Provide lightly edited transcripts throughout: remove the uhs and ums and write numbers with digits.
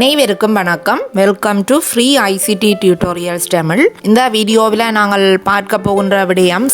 அனைவருக்கும் வணக்கம். Welcome to free ICT tutorials Tamil. இந்த வீடியோவில் நாங்கள் பார்க்க போகின்ற விடயம்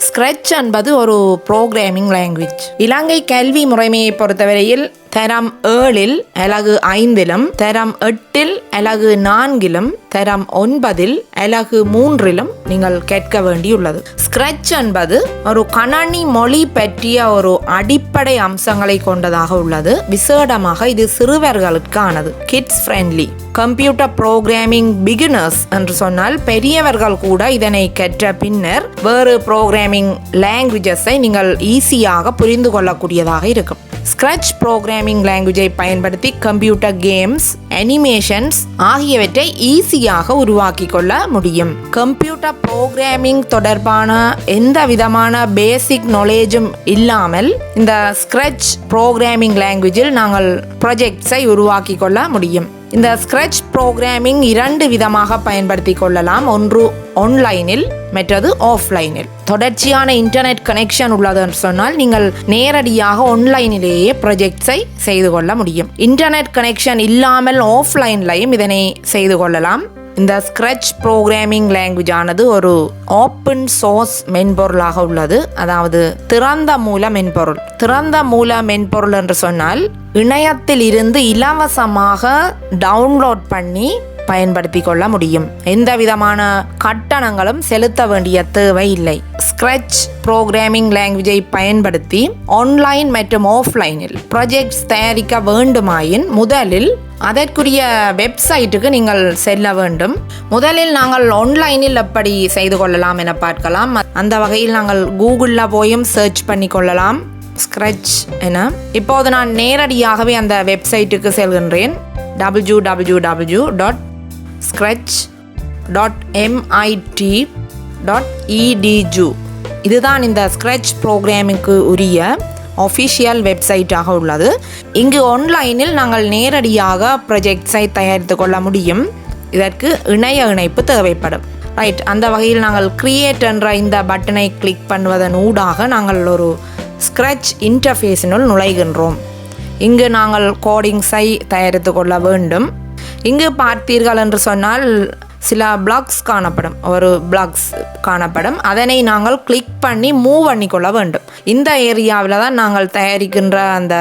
ஸ்க்ரெட்ச் என்பது ஒரு ப்ரோக்ராமிங் லாங்குவேஜ். இலங்கை கல்வி முறைமையை பொறுத்தவரையில் தரம் 7 அலகு 5 தரம் 8 அலகு 4 தரம் 9 அலகு 3 நீங்கள் கேட்க வேண்டியுள்ளது. ஸ்க்ரெட்ச் என்பது ஒரு கணனி மொழி பற்றிய ஒரு அடிப்படை அம்சங்களை கொண்டதாக உள்ளது. விசேடமாக இது சிறுவர்களுக்கானது, kids friendly. Computer programming beginners என்று சொன்னால் பெரியவர்கள் கூட இதனை கற்ற பின்னர் வேறு ப்ரோக்ராமிங் லாங்குவேஜஸை நீங்கள் ஈஸியாக புரிந்து கொள்ளக்கூடியதாக இருக்கும். ஸ்க்ரெட்ச் ப்ரோக்ராமிங் லாங்குவேஜை பயன்படுத்தி கம்ப்யூட்டர் கேம்ஸ், அனிமேஷன்ஸ் ஆகியவற்றை ஈஸியாக உருவாக்கி கொள்ள முடியும். கம்ப்யூட்டர் ப்ரோக்ராமிங் தொடர்பான எந்த விதமான பேசிக் நாலேஜும் இல்லாமல் இந்த ஸ்க்ரெட்ச் ப்ரோக்ராமிங் லாங்குவேஜில் நாங்கள் ப்ராஜெக்ட்ஸை உருவாக்கி கொள்ள முடியும். இந்த ஸ்க்ரெட்ச் ப்ரோக்ராமிங் 2 விதமாக பயன்படுத்தி கொள்ளலாம். ஒன்று ஆன்லைனில், மற்றது ஆஃப்லைனில். தொடர்ச்சியான இன்டர்நெட் கனெக்ஷன் உள்ளது என்று சொன்னால் நீங்கள் நேரடியாக ஆன்லைனிலேயே ப்ராஜெக்ட்ஸை செய்து கொள்ள முடியும். இன்டர்நெட் கனெக்ஷன் இல்லாமல் ஆஃப்லைன்லையும் இதனை செய்து கொள்ளலாம். இந்த ஸ்க்ரெட்ச் ப்ரோக்ராமிங் லாங்குவேஜ் ஆனது ஒரு ஓப்பன் சோர்ஸ் மென்பொருளாக உள்ளது. அதாவது திறந்த மூல மென்பொருள். திறந்த மூல மென்பொருள் என்று சொன்னால் இணையத்தில் இருந்து இலவசமாக டவுன்லோட் பண்ணி பயன்படுத்தி கொள்ள முடியும். எந்த விதமான கட்டணங்களும் செலுத்த வேண்டிய தேவை இல்லை. ஸ்க்ரெட்ச் ப்ரோக்ராமிங் லாங்குவேஜை பயன்படுத்தி ஆன்லைன் மற்றும் ஆஃப்லைனில் ப்ராஜெக்ட்ஸ் தயாரிக்க வேண்டுமாயின் முதலில் அதற்குரிய வெப்சைட்டுக்கு நீங்கள் செல்ல வேண்டும். முதலில் நாங்கள் ஆன்லைனில் எப்படி செய்து கொள்ளலாம் என பார்க்கலாம். அந்த வகையில் நாங்கள் கூகுளில் போயும் சர்ச் பண்ணி கொள்ளலாம் ஸ்க்ரெட்ச் என. இப்போது நான் நேரடியாகவே அந்த வெப்சைட்டுக்கு செல்கின்றேன். www.scratch.mit.edu. இதுதான் இந்த ஸ்க்ரெட்ச் ப்ரோக்ராமுக்கு உரிய ஒஃபிஷியல் வெப்சைட்டாக உள்ளது. இங்கு ஆன்லைனில் நாங்கள் நேரடியாக ப்ராஜெக்ட்ஸை தயாரித்து கொள்ள முடியும். இதற்கு இணைய இணைப்பு தேவைப்படும். ரைட், அந்த வகையில் நாங்கள் கிரியேட் என்ற இந்த பட்டனை கிளிக் பண்ணுவதன் ஊடாக நாங்கள் ஒரு ஸ்க்ரெட்ச் இன்டர்ஃபேஸினுள் நுழைகின்றோம். இங்கு நாங்கள் கோடிங்ஸை தயாரித்து கொள்ள வேண்டும். இங்கு பார்த்தீர்கள் என்று சொன்னால் சில பிளாக்ஸ் காணப்படும், ஒரு பிளாக்ஸ் காணப்படும். அதனை நாங்கள் கிளிக் பண்ணி மூவ் பண்ணி கொள்ள வேண்டும். இந்த ஏரியாவில் தான் நாங்கள் தயாரிக்கின்ற அந்த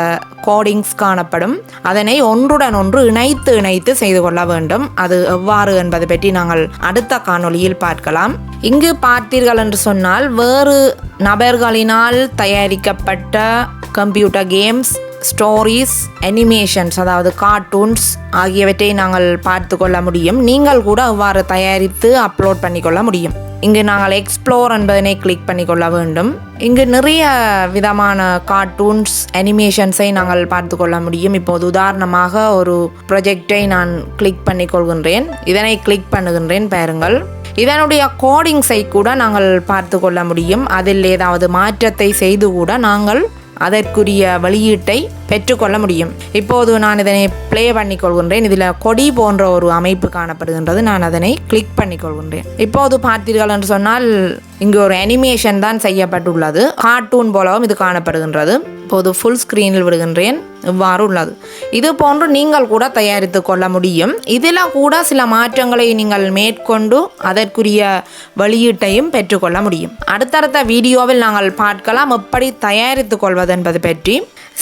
கோடிங்ஸ் காணப்படும். அதனை ஒன்றுடன் ஒன்று இணைத்து செய்து கொள்ள வேண்டும். அது எவ்வாறு என்பதை பற்றி நாங்கள் அடுத்த காணொளியில் பார்க்கலாம். இங்கு பார்த்தீர்கள் என்று சொன்னால் வேறு நபர்களினால் தயாரிக்கப்பட்ட கம்ப்யூட்டர் கேம்ஸ், ஸ்டோரிஸ், அனிமேஷன்ஸ் அதாவது கார்ட்டூன்ஸ் ஆகியவற்றை நாங்கள் பார்த்து கொள்ள முடியும். நீங்கள் கூட அவ்வாறு தயாரித்து அப்லோட் பண்ணிக்கொள்ள முடியும். இங்கு நாங்கள் எக்ஸ்ப்ளோர் என்பதனை கிளிக் பண்ணிக்கொள்ள வேண்டும். இங்கு நிறைய விதமான கார்ட்டூன்ஸ், அனிமேஷன்ஸை நாங்கள் பார்த்து கொள்ள முடியும். இப்போது உதாரணமாக ஒரு ப்ராஜெக்டை நான் கிளிக் பண்ணி கொள்கின்றேன். இதனை கிளிக் பண்ணுகின்றேன். பாருங்கள், இதனுடைய கோடிங்ஸை கூட நாங்கள் பார்த்து கொள்ள முடியும். அதில் ஏதாவது மாற்றத்தை செய்து கூட நாங்கள் அதற்குரிய வெளியீட்டை பெற்றுக்கொள்ள முடியும். இப்போது நான் இதனை ப்ளே பண்ணி கொள்கின்றேன். இதில் கொடி போன்ற ஒரு அமைப்பு காணப்படுகின்றது. நான் அதனை கிளிக் பண்ணி கொள்கின்றேன். இப்போது பார்த்தீர்கள் என்று சொன்னால் இங்கு ஒரு அனிமேஷன் தான் செய்யப்பட்டுள்ளது. கார்ட்டூன் போலவும் இது காணப்படுகின்றது. இப்போது ஃபுல் ஸ்க்ரீனில் விடுகின்றேன். இவ்வாறு உள்ளது. இது போன்று நீங்கள் கூட தயாரித்து கொள்ள முடியும். இதில் கூட சில மாற்றங்களை நீங்கள் மேற்கொண்டு அதற்குரிய வெளியீட்டையும் பெற்றுக்கொள்ள முடியும். அடுத்தடுத்த வீடியோவில் நாங்கள் பார்க்கலாம் எப்படி தயாரித்து கொள்வது என்பது பற்றி.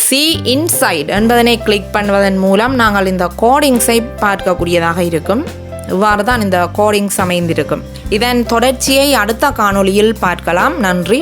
See Inside என்பதனை கிளிக் பண்ணுவதன் மூலம் நாங்கள் இந்த கோடிங்ஸை பார்க்கக்கூடியதாக இருக்கும். இவ்வாறு தான் இந்த கோடிங்ஸ் அமைந்திருக்கும். இதன் தொடர்ச்சியை அடுத்த காணொளியில் பார்க்கலாம். நன்றி.